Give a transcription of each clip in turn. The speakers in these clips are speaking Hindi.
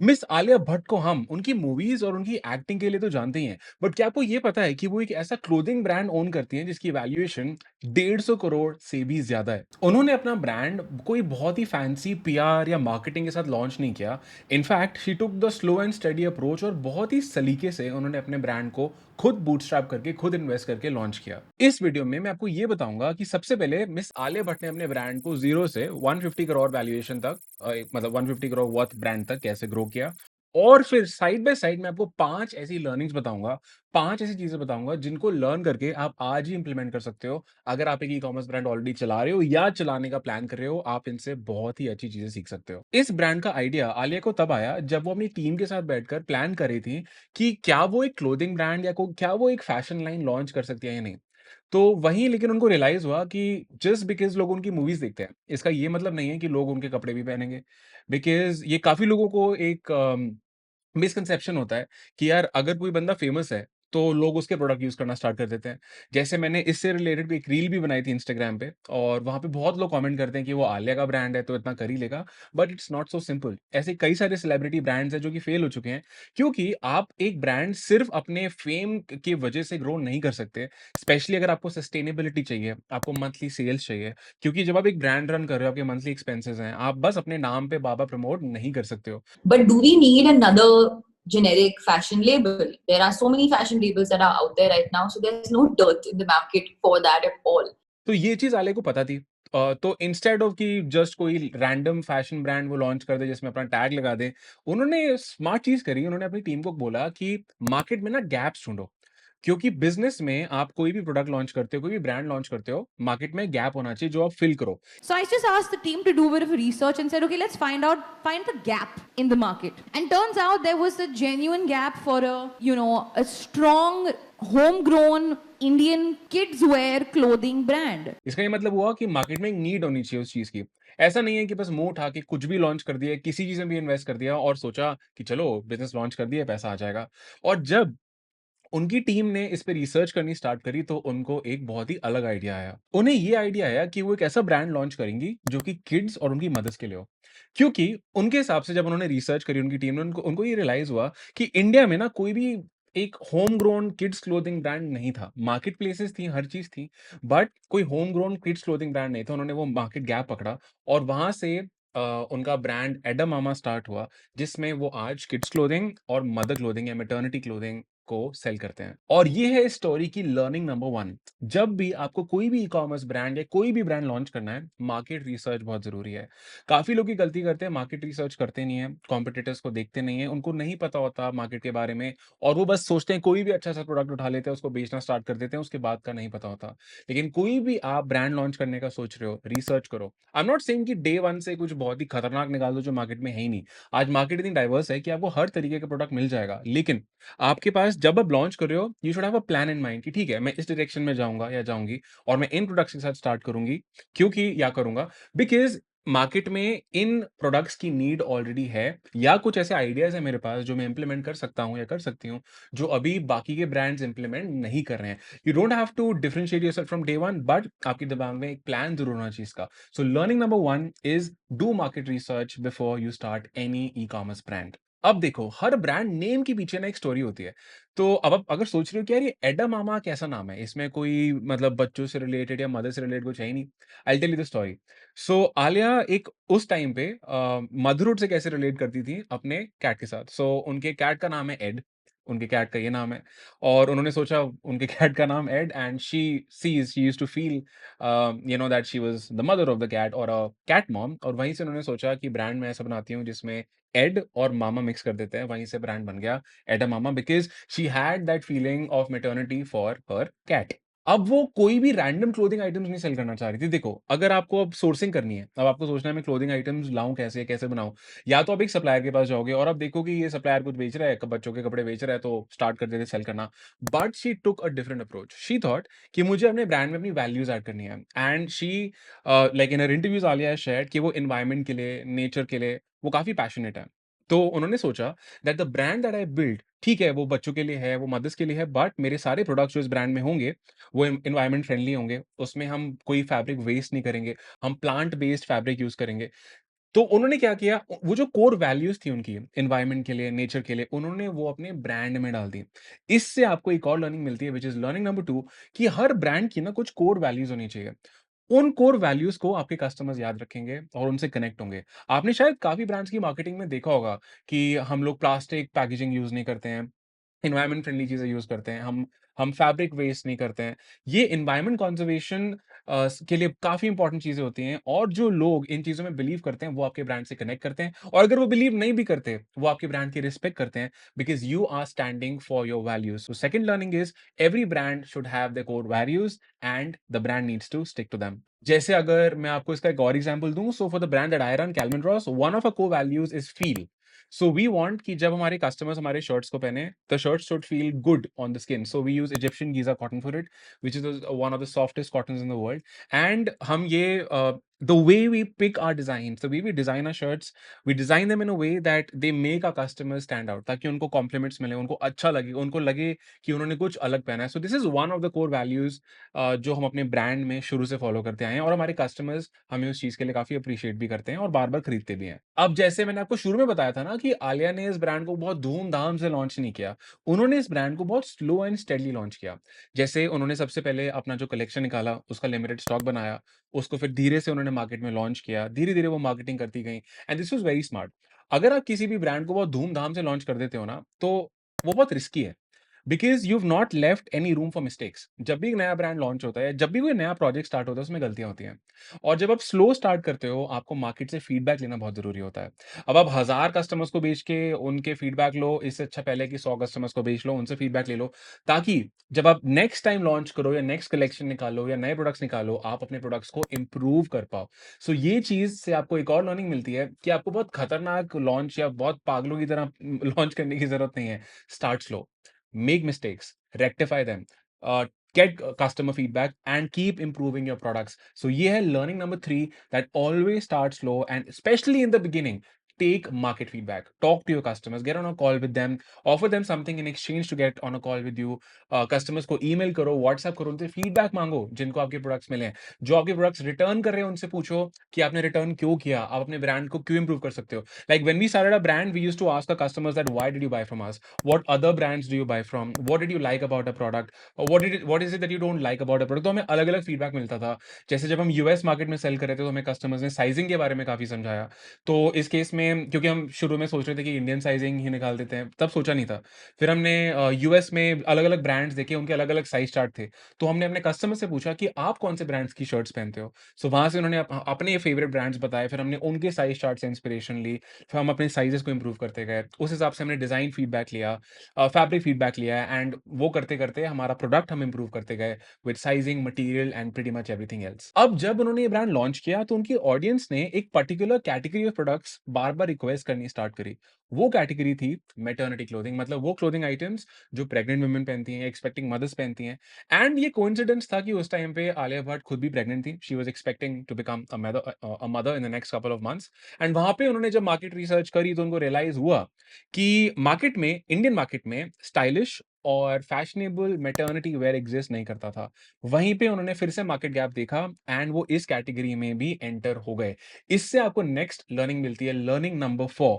मिस आलिया भट्ट को हम उनकी मूवीज़ और उनकी एक्टिंग के लिए तो जानते ही हैं, बट क्या आपको ये पता है कि वो एक ऐसा क्लोथिंग ब्रांड ओन करती हैं जिसकी वैल्यूएशन 150 करोड़ से भी ज़्यादा है। उन्होंने अपना ब्रांड कोई बहुत ही फैंसी पीआर या मार्केटिंग के साथ लॉन्च नहीं किया। In fact she took the slow and steady approach और बहुत ही सलीके से उन्होंने अपने ब्रांड को खुद बूटस्ट्रैप करके, खुद इन्वेस्ट करके लॉन्च किया। इस वीडियो में मैं आपको ये बताऊंगा कि सबसे पहले मिस आलिया भट्ट ने अपने ब्रांड को 0 से 150 करोड़ वैल्यूएशन तक मतलब 150 करोड़ वर्थ ब्रांड तक कैसे ग्रो किया। और फिर साइड बाय साइड मैं आपको 5 ऐसी लर्निंग्स बताऊँगा, 5 ऐसी चीज़ें बताऊँगा जिनको लर्न करके आप आज ही इंप्लीमेंट कर सकते हो। अगर आप एक ई-कॉमर्स ब्रांड ऑलरेडी चला रहे हो या चलाने का प्लान कर रहे हो, आप इनसे बहुत ही अच्छी चीज़ें सीख सकते हो। इस ब्रांड का आइडिया आलिया को तब आया जब वो अपनी टीम के साथ बैठकर प्लान कर रही थी कि क्या वो एक क्लोथिंग ब्रांड या को क्या वो एक फैशन लाइन लॉन्च कर सकती है या नहीं। तो वहीं लेकिन उनको रियलाइज़ हुआ कि जस्ट बिकॉज़ लोग उनकी मूवीज़ देखते हैं, इसका ये मतलब नहीं है कि लोग उनके कपड़े भी पहनेंगे। बिकॉज़ ये काफ़ी लोगों को एक मिसकंसेप्शन होता है कि यार अगर कोई बंदा फेमस है, तो लोग उसके प्रोडक्ट यूज़ करना स्टार्ट कर देते हैं। जैसे मैंने इससे रिलेटेड भी एक रील भी बनाई थी इंस्टाग्राम पे और वहाँ पे बहुत लोग कमेंट करते हैं कि वो आलिया का ब्रांड है तो इतना कर ही लेगा, but it's not so simple. ऐसे कई सारे सेलिब्रिटी ब्रांड्स हैं जो कि फेल हो चुके हैं, क्योंकि आप एक ब्रांड सिर्फ़ अपने फेम की वजह से ग्रो नहीं कर सकते, स्पेशली अगर आपको सस्टेनेबिलिटी चाहिए, आपको मंथली सेल्स चाहिए, क्योंकि जब आप एक ब्रांड रन कर रहे हो, आपके मंथली एक्सपेंसेस हैं, आप बस अपने नाम पे बाबा प्रमोट नहीं कर सकते हो। But do we need another generic fashion label? There are so many fashion labels that are out there right now, so there's no dearth in the market for that at all. तो ये चीज़ आलिया को पता थी। तो इंस्टेड ऑफ कि जस्ट कोई रैंडम फैशन ब्रांड वो लॉन्च कर दे जिसमें अपना टैग लगा दे, उन्होंने स्मार्ट चीज़ करी, उन्होंने अपनी टीम को बोला कि मार्केट में ना गैप्स ढूँढो। क्योंकि बिज़नेस में आप कोई भी प्रोडक्ट लॉन्च करते हो, कोई भी ब्रांड लॉन्च करते हो, मार्केट में गैप होना चाहिए जो आप फिल करो। So I just asked the team to do a bit of research and said, okay, let's find the gap in the market. And turns out there was a genuine gap for a strong, homegrown Indian kids wear clothing brand. इसका ये मतलब हुआ कि मार्केट में एक नीड होनी चाहिए उस चीज़ की। ऐसा नहीं है कि बस मुँह उठा के कुछ भी लॉन्च कर दिया, किसी चीज़ में भी इन्वेस्ट कर दिया और सोचा कि चलो बिज़नेस लॉन्च कर दिया, पैसा आ जाएगा। और जब उनकी टीम ने इस पे रिसर्च करनी स्टार्ट करी तो उनको एक बहुत ही अलग आइडिया आया। उन्हें ये आइडिया आया कि वो एक ऐसा ब्रांड लॉन्च करेंगी जो कि किड्स और उनकी मदर्स के लिए हो। क्योंकि उनके हिसाब से जब उन्होंने रिसर्च करी उनकी टीम ने उनको उनको ये रियलाइज़ हुआ कि इंडिया में ना कोई भी एक home grown kids clothing brand नहीं था। मार्केट प्लेसेस थी, हर चीज़ थी, बट कोई home grown kids clothing brand नहीं था। उन्होंने वो मार्केट गैप पकड़ा और वहाँ से उनका ब्रांड एडा मामा स्टार्ट हुआ, जिसमें वो आज किड्स क्लोथिंग और मदर क्लोथिंग या मैटरनिटी क्लोथिंग को सेल करते हैं। और ये है इस स्टोरी की लर्निंग नंबर 1। जब भी आपको कोई भी ई-कॉमर्स ब्रांड या कोई भी ब्रांड लॉन्च करना है, मार्केट रिसर्च बहुत ज़रूरी है। काफ़ी लोग ये गलती करते हैं, मार्केट रिसर्च करते नहीं हैं, कॉम्पिटिटर्स को देखते नहीं हैं, उनको नहीं पता होता मार्केट के बारे में और वो बस सोचते हैं कोई भी अच्छा-सा प्रोडक्ट उठा लेते हैं, उसको बेचना स्टार्ट कर देते हैं, उसके बाद का नहीं पता होता। लेकिन कोई भी आप ब्रांड लॉन्च करने का सोच रहे हो, रिसर्च करो। आई एम नॉट सेइंग कि डे 1 से कुछ बहुत ही खतरनाक निकाल दो जो मार्केट में है ही नहीं। आज मार्केट इतनी डाइवर्स है कि आपको हर तरीके का प्रोडक्ट मिल जाएगा। लेकिन आपके पास जब आप लॉन्च कर रहे हो, you should have a plan in mind कि ठीक है, मैं इस डायरेक्शन में जाऊँगा या जाऊँगी और मैं इन प्रोडक्ट्स के साथ स्टार्ट करूँगी, क्योंकि या करूँगा बिकॉज़ मार्केट में इन प्रोडक्ट्स की नीड ऑलरेडी है या कुछ ऐसे आइडियाज़ हैं मेरे पास जो मैं इम्प्लीमेंट कर सकता हूँ या कर सकती हूँ, जो अभी बाकी के ब्रांड्स इम्प्लीमेंट नहीं कर रहे हैं। You don't have to differentiate yourself from day 1 but आपके दिमाग में एक प्लान ज़रूर होना चाहिए इसका। So learning number 1 is do market research before you start any e-commerce brand. अब देखो, हर ब्रांड नेम के पीछे ना एक स्टोरी होती है। तो अब आप अगर सोच रहे हो कि यार ये एडा मामा कैसा नाम है? इसमें कोई मतलब बच्चों से रिलेटेड या मदर से रिलेटेड कुछ है ही नहीं। I will tell you the story. So Alia एक उस टाइम पे मदरहुड से कैसे रिलेट करती थी अपने कैट के साथ। सो उनके कैट का नाम है एड, उनके कैट का ये नाम है और उन्होंने सोचा उनके कैट का नाम Ed and she used to feel that she was the mother of the cat और अ कैट मॉम और वहीं से उन्होंने सोचा कि ब्रांड मैं ऐसा बनाती हूँ जिसमें एड और मामा मिक्स कर देते हैं, वहीं से ब्रांड बन गया एडा मामा because she had that feeling of maternity for her cat. अब वो कोई भी रैंडम क्लोथिंग आइटम्स नहीं सेल करना चाह रही थी। देखो, अगर आपको अब सोर्सिंग करनी है, अब आपको सोचना है मैं क्लोथिंग आइटम्स लाऊँ कैसे, कैसे बनाऊँ? या तो आप एक सप्लायर के पास जाओगे और आप देखो कि ये सप्लायर कुछ बेच रहा है, क बच्चों के कपड़े बेच रहा है तो स्टार्ट कर देते सेल करना। बट शी टूक a different approach. She thought कि मुझे अपने ब्रांड में अपनी वैल्यूज़ ऐड करनी है and she like in her interviews Alia has shared कि वो एनवायरनमेंट के लिए, नेचर के लिए वो काफ़ी पैशनेट है। तो उन्होंने सोचा that the brand that I build ठीक है, वो बच्चों के लिए है, वो मदर्स के लिए है, बट मेरे सारे प्रोडक्ट्स जो इस ब्रांड में होंगे, वो एनवायरनमेंट फ्रेंडली होंगे। उसमें हम कोई फैब्रिक वेस्ट नहीं करेंगे, हम प्लांट बेस्ड फैब्रिक यूज़ करेंगे। तो उन्होंने क्या किया, वो जो कोर वैल्यूज़ थी उनकी एनवायरनमेंट के लिए, नेचर के लिए, उन्होंने वो अपने ब्रांड में डाल दी। इससे आपको एक और लर्निंग मिलती है व्हिच इज़ लर्निंग नंबर 2 कि हर ब्रांड की ना कुछ कोर वैल्यूज़ होनी चाहिए। उन कोर वैल्यूज़ को आपके कस्टमर्स याद रखेंगे और उनसे कनेक्ट होंगे। आपने शायद काफ़ी ब्रांड्स की मार्केटिंग में देखा होगा कि हम लोग प्लास्टिक पैकेजिंग यूज़ नहीं करते हैं। एनवायरनमेंट फ्रेंडली चीज़ें यूज़ करते हैं, हम फैब्रिक वेस्ट नहीं करते हैं। ये एनवायरनमेंट कंज़र्वेशन के लिए काफ़ी इंपॉर्टेंट चीज़ें होती हैं और जो लोग इन चीज़ों में बिलीव करते हैं, वो आपके ब्रांड से कनेक्ट करते हैं और अगर वो बिलीव नहीं भी करते, वो आपके ब्रांड की रिस्पेक्ट करते हैं because you are standing for your values. So second learning is every brand should have the core values and the brand needs to stick to them. जैसे अगर मैं आपको इसका एक और एग्ज़ाम्पल दूँ, so for the brand that I run, Calvin Ross, one of our core values is feel. So we want कि जब हमारे कस्टमर्स हमारे शर्ट्स को पहने, the shirt should feel good on the skin. So we use Egyptian Giza cotton for it, which is one of the softest cottons in the world. And हम ये the way we pick our designs, the way we design our shirts, we design them in a way that they make our customers stand out, ताकि उनको कॉम्प्लिमेंट्स मिले, उनको अच्छा लगे, उनको लगे कि उन्होंने कुछ अलग पहना है। So this is one of the core values जो हम अपने ब्रांड में शुरू से फॉलो करते आए हैं और हमारे कस्टमर्स हमें उस चीज़ के लिए काफ़ी एप्रिशिएट भी करते हैं और बार-बार खरीदते भी हैं। अब जैसे मैंने आपको शुरू में बताया था ना कि आलिया ने इस ब्रांड को बहुत धूम-धाम से लॉन्च नहीं किया। उन्होंने इस ब्रांड को बहुत स्लो एंड स्टेडीली लॉन्च किया। जैसे उन्होंने सबसे पहले अपना जो कलेक्शन निकाला, उसका लिमिटेड स्टॉक बनाया, उसको फिर धीरे से उन्होंने मार्केट में लॉन्च किया। धीरे-धीरे वो मार्केटिंग करती गईं and this was very smart. अगर आप किसी भी ब्रांड को बहुत धूम-धाम से लॉन्च कर देते हो ना, तो वो बहुत रिस्की है। Because you have not left any room for mistakes. जब भी एक नया ब्रांड लॉन्च होता है, जब भी कोई नया प्रोजेक्ट स्टार्ट होता है, उसमें गलतियाँ होती हैं। और जब आप स्लो स्टार्ट करते हो, आपको मार्केट से फीडबैक लेना बहुत ज़रूरी होता है। अब आप 1000 कस्टमर्स को बेच के उनके फीडबैक लो, इससे अच्छा पहले कि 100 कस्टमर्स को बेच लो, उनसे फीडबैक ले लो, ताकि जब आप नेक्स्ट टाइम लॉन्च करो या नेक्स्ट कलेक्शन निकालो या नए प्रोडक्ट्स निकालो, आप अपने प्रोडक्ट्स को इम्प्रूव कर पाओ। सो ये चीज़ से आपको एक और लर्निंग मिलती है कि आपको बहुत खतरनाक लॉन्च या बहुत पागलों की तरह लॉन्च करने की ज़रूरत नहीं है। Start slow, make mistakes, rectify them, get customer feedback, and keep improving your products. So, ये है learning number 3 that always start slow and especially in the beginning. Take market feedback. Talk to your customers. Get on a call with them. Offer them something in exchange to get on a call with you. Customers को email करो, WhatsApp करो, उनसे feedback मांगो जिनको आपके products मिले हैं। जो आपके products return कर रहे हैं उनसे पूछो कि आपने return क्यों किया? आप अपने brand को क्यों improve कर सकते हो? Like when we started a brand, we used to ask our customers that why did you buy from us? What other brands do you buy from? What did you like about a product? Or what is it that you don't like about a product? तो हमें अलग-अलग फीडबैक मिलता था। जैसे जब हम यूएस मार्केट में सेल कर रहे थे, तो हमें कस्टमर्स ने साइजिंग के बारे में काफ़ी समझाया। तो इस केस में क्योंकि हम शुरू में सोच रहे थे कि इंडियन साइजिंग ही निकाल देते हैं, तब सोचा नहीं था। फिर हमने यूएस में अलग-अलग ब्रांड्स देखे, उनके अलग-अलग साइज़ चार्ट थे। तो हमने अपने कस्टमर से पूछा कि आप कौन से ब्रांड्स की शर्ट्स पहनते हो? सो वहाँ से उन्होंने अपने फेवरेट ब्रांड्स बताए, फिर हमने उनके साइज़ चार्ट से इंस्पिरेशन ली, फिर हम अपने साइज़ेस को इम्प्रूव करते गए। उस हिसाब से हमने डिज़ाइन फीडबैक लिया, फैब्रिक फीडबैक लिया एंड वो करते-करते हमारा प्रोडक्ट हम इम्प्रूव करते गए with sizing, material and pretty much everything else. अब जब उन्होंने ये ब्रांड लॉन्च किया तो उनकी ऑडियंस ने एक पर्टिकुलर कैटेगरी ऑफ प्रोडक्ट्स बार-बार रिक्वेस्ट करनी स्टार्ट करी। वो कैटेगरी थी मैटरनिटी क्लोथिंग, मतलब वो क्लोथिंग आइटम्स जो प्रेग्नेंट वुमेन पहनती हैं, एक्सपेक्टिंग मदर्स पहनती हैं। एंड ये कोइंसिडेंस था कि उस टाइम पे आलिया भट्ट खुद भी प्रेग्नेंट थी। She was expecting to become a mother in the next couple of months. And वहाँ पे उन्होंने जब मार्केट रिसर्च करी तो उनको रियलाइज़ हुआ कि मार्केट में, इंडियन मार्केट में स्टाइलिश और फैशनेबल मैटरनिटी वेयर एग्जिस्ट नहीं करता था। वहीं पे उन्होंने फिर से मार्केट गैप देखा एंड वो इस कैटेगरी में भी एंटर हो गए। इससे आपको नेक्स्ट लर्निंग मिलती है, लर्निंग नंबर 4।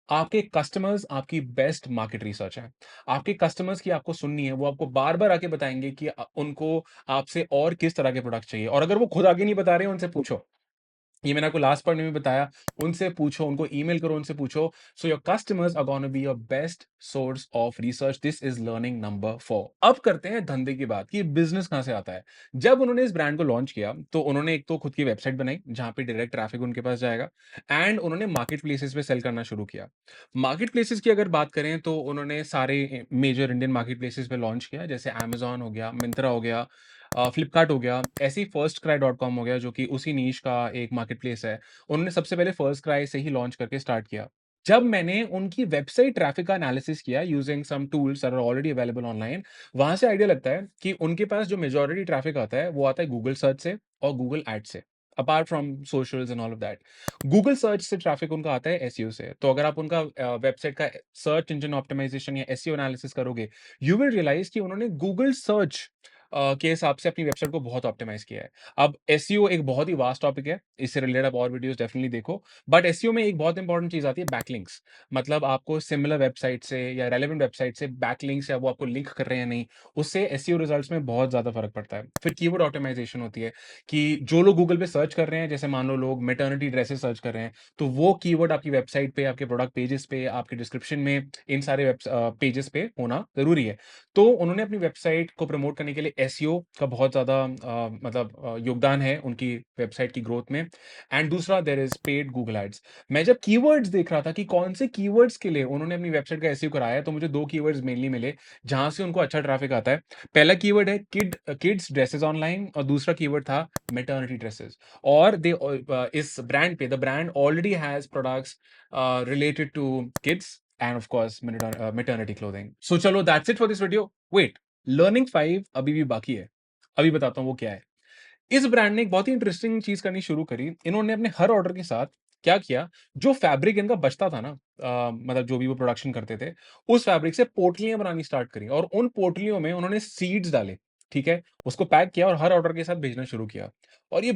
आपके कस्टमर्स आपकी बेस्ट मार्केट रिसर्च है। आपके कस्टमर्स की आपको सुननी है, वो आपको बार-बार आके बताएँगे कि उनको आपसे और किस तरह के प्रोडक्ट चाहिए और अगर वो खुद आगे नहीं बता रहे हैं, उनसे पूछो। ये मैंने आपको लास्ट पॉइंट में भी बताया, उनसे पूछो, उनको ईमेल करो, उनसे पूछो। So your customers are gonna be your best source of research. This is learning number 4। अब करते हैं धंधे की बात कि बिज़नेस कहाँ से आता है। जब उन्होंने इस ब्रांड को लॉन्च किया, तो उन्होंने एक तो खुद की वेबसाइट बनाई, जहाँ पे डायरेक्ट ट्रैफिक उनके पास जाएगा एंड उन्होंने मार्केट प्लेसेस पे सेल करना शुरू किया। मार्केट प्लेसेस की अगर बात करें, तो उन्होंने सारे मेजर इंडियन मार्केट प्लेसेस पे लॉन्च किया, जैसे अमेज़न हो गया, मिंत्रा हो गया, फ्लिपकार्ट हो गया, ऐसे ही फर्स्टक्राई.कॉम हो गया, जो कि उसी नीश का एक मार्केटप्लेस है। उन्होंने सबसे पहले फर्स्टक्राई से ही लॉन्च करके स्टार्ट किया। जब मैंने उनकी वेबसाइट ट्रैफिक का एनालिसिस किया using some tools that are already available online, वहाँ से आइडिया लगता है कि उनके पास जो मेजॉरिटी ट्रैफिक आता है, वो आता है गूगल सर्च से और गूगल एड से, apart from socials and all of that. Google search से ट्रैफिक उनका आता है एसईओ से। तो अगर आप उनका वेबसाइट का सर्च इंजन ऑप्टिमाइजेशन या एसईओ एनालिसिस करोगे, यू विल रियलाइज़ कि उन्होंने गूगल सर्च के हिसाब से अपनी वेबसाइट को बहुत ऑप्टिमाइज़ किया है। अब एसईओ एक बहुत ही वास्ट टॉपिक है, इससे रिलेटेड आप और वीडियोज़ डेफिनिटली देखो। बट एसईओ में एक बहुत इंपॉर्टेंट चीज़ आती है बैकलिंक्स। मतलब आपको सिमिलर वेबसाइट से या रेलेवेंट वेबसाइट से बैकलिंक्स या वो आपको लिंक कर रहे हैं या नहीं, उससे एसईओ रिजल्ट्स में बहुत ज़्यादा फ़र्क पड़ता है। फिर कीवर्ड ऑप्टिमाइज़ेशन होती है कि जो लोग गूगल पे सर्च कर रहे हैं, जैसे मान लो लोग मैटरनिटी ड्रेसेस सर्च कर रहे हैं, तो वो कीवर्ड आपकी वेबसाइट पे, आपके प्रोडक्ट पेजेस पे, आपके डिस्क्रिप्शन में, इन सारे पेजेस पे होना ज़रूरी है। तो उन्होंने अपनी वेबसाइट को प्रमोट करने के लिए एसईओ का बहुत ज़्यादा योगदान है उनकी वेबसाइट की ग्रोथ में। एंड दूसरा there is paid Google ads. मैं जब कीवर्ड्स देख रहा था कि कौन से कीवर्ड्स के लिए उन्होंने अपनी वेबसाइट का एसईओ कराया है, तो मुझे 2 कीवर्ड्स मेनली मिले, जहाँ से उनको अच्छा ट्रैफिक आता है। पहला कीवर्ड है किड्स ड्रेसेस ऑनलाइन और दूसरा कीवर्ड था मैटरनिटी ड्रेसेस। और इस ब्रांड पे the brand already has products related to kids and of course maternity clothing. So चलो that's it for this video. Wait, learning 5 अभी भी बाकी है। अभी बताता हूँ वो क्या है। इस ब्रांड ने एक बहुत ही इंटरेस्टिंग चीज़ करनी शुरू करी। इन्होंने अपने हर ऑर्डर के साथ क्या किया, जो फैब्रिक इनका बचता था ना, मतलब जो भी वो प्रोडक्शन करते थे, उस फैब्रिक से पोटलियाँ बनानी स्टार्ट करी और उन पोटलियों में उन्होंने सीड्स डाले, ठीक है? उसको पैक किया और हर ऑर्डर के साथ भेजना शुरू किया। और ये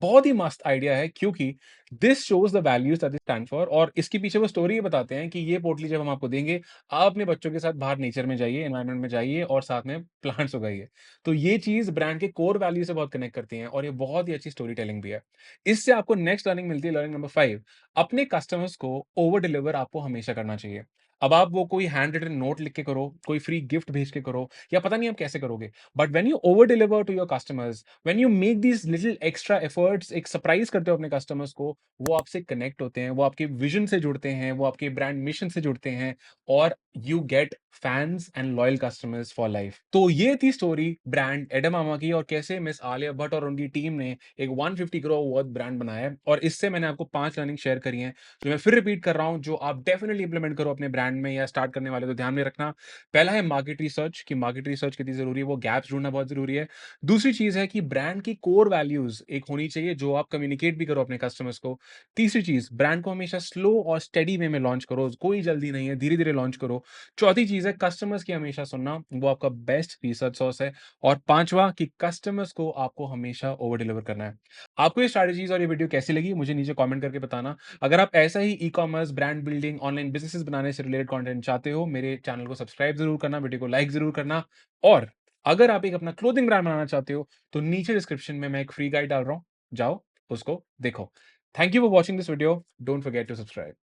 बहुत ही मस्त आइडिया है, क्योंकि this shows the values that they stand for. और इसके पीछे वो स्टोरी ये बताते हैं कि ये पोटली जब हम आपको देंगे, आप अपने बच्चों के साथ बाहर नेचर में जाइए, एनवायरनमेंट में जाइए और साथ में प्लांट्स उगाइए। तो ये चीज़ ब्रांड के कोर वैल्यू से बहुत कनेक्ट करती है और ये बहुत ही अच्छी स्टोरी टेलिंग भी है। इससे आपको नेक्स्ट लर्निंग मिलती है, लर्निंग नंबर 5। अपने कस्टमर्स को ओवर डिलीवर आपको हमेशा करना चाहिए। अब आप वो कोई हैंड रिटन नोट लिख के करो, कोई फ्री गिफ्ट भेज के करो, या पता नहीं आप कैसे करोगे, but when you over deliver to your customers, when you make these little extra efforts, एक सरप्राइज़ करते हो अपने कस्टमर्स को, वो आपसे कनेक्ट होते हैं, वो आपके विज़न से जुड़ते हैं, वो आपके ब्रांड मिशन से जुड़ते हैं और you get fans and loyal customers for life. तो ये थी स्टोरी ब्रांड एडामामा की और कैसे मिस आलिया भट्ट और उनकी टीम ने एक 150 करोड़ वर्थ ब्रांड बनाया है। और इससे मैंने आपको 5 लर्निंग शेयर करी हैं, जो मैं फिर रिपीट कर रहा हूँ, जो आप डेफिनिटली इंप्लीमेंट करो अपने ब्रांड में या स्टार्ट करने वाले तो ध्यान में रखना। पहला है मार्केट रिसर्च, कि मार्केट रिसर्च कितनी ज़रूरी है, वो गैप्स ढूँढना बहुत ज़रूरी है। दूसरी चीज़ है कि ब्रांड की कोर वैल्यूज़ एक होनी चाहिए, जो आप कम्युनिकेट भी करो अपने कस्टमर्स को। तीसरी चीज़, ब्रांड को हमेशा स्लो और स्टेडी वे में लॉन्च करो, कोई जल्दी नहीं है, धीरे-धीरे लॉन्च करो। चौथी चीज़ है कस्टमर्स की हमेशा सुनना, वो आपका बेस्ट रिसर्च सोर्स है। और पाँचवां कि कस्टमर्स को आपको हमेशा ओवर डिलीवर करना है। आपको ये स्ट्रैटेजीज़ और ये वीडियो कैसी लगी, मुझे नीचे कमेंट करके बताना। अगर आप ऐसा ही ecommerce, brand building, online businesses बनाने से रिलेटेड कंटेंट चाहते हो, मेरे चैनल को सब्सक्राइब ज़रूर करना, वीडियो को लाइक ज़रूर करना। और अगर आप एक अपना क्लोथिंग ब्रांड बनाना चाहते हो, तो नीचे डिस्क्रिप्शन में मैं एक फ्री गाइड डाल रहा हूँ, जाओ उसको देखो। Thank you for watching this video. Don't forget to subscribe.